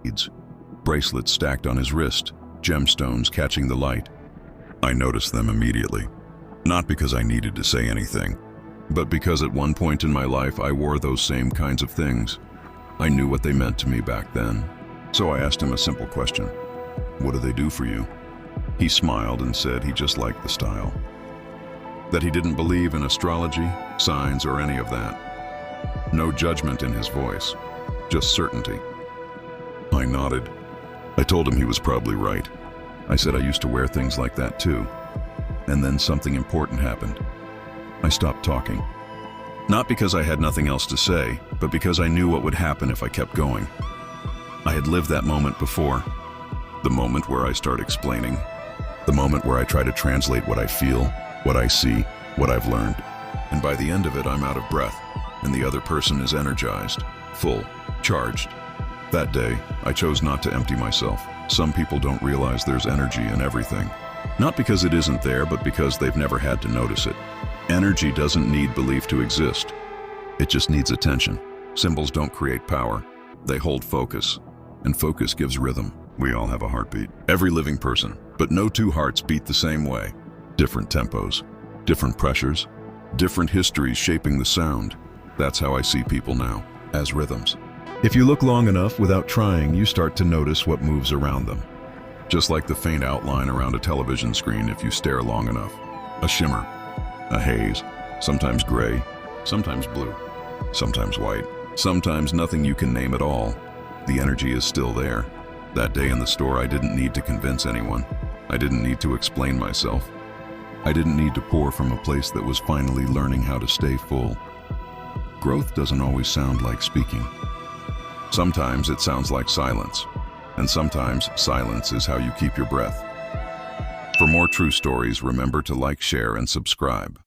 beads, bracelets stacked on his wrist, gemstones catching the light. I noticed them immediately, not because I needed to say anything, but because at one point in my life I wore those same kinds of things. I knew what they meant to me back then. So I asked him a simple question. What do they do for you? He smiled and said he just liked the style. That he didn't believe in astrology, signs, or any of that. No judgment in his voice, just certainty. I nodded. I told him he was probably right. I said I used to wear things like that too. And then something important happened. I stopped talking. Not because I had nothing else to say, but because I knew what would happen if I kept going. I had lived that moment before. The moment where I start explaining. The moment where I try to translate what I feel, what I see, what I've learned. And by the end of it, I'm out of breath, and the other person is energized, full, charged. That day, I chose not to empty myself. Some people don't realize there's energy in everything. Not because it isn't there, but because they've never had to notice it. Energy doesn't need belief to exist. It just needs attention. Symbols don't create power. They hold focus, and focus gives rhythm. We all have a heartbeat. Every living person, but no two hearts beat the same way. Different tempos, different pressures, different histories shaping the sound. That's how I see people now, as rhythms. If you look long enough without trying, you start to notice what moves around them. Just like the faint outline around a television screen if you stare long enough. A shimmer, a haze, sometimes gray, sometimes blue, sometimes white, sometimes nothing you can name at all. The energy is still there. That day in the store, I didn't need to convince anyone. I didn't need to explain myself. I didn't need to pour from a place that was finally learning how to stay full. Growth doesn't always sound like speaking. Sometimes it sounds like silence, and sometimes silence is how you keep your breath. For more true stories, remember to like, share, and subscribe.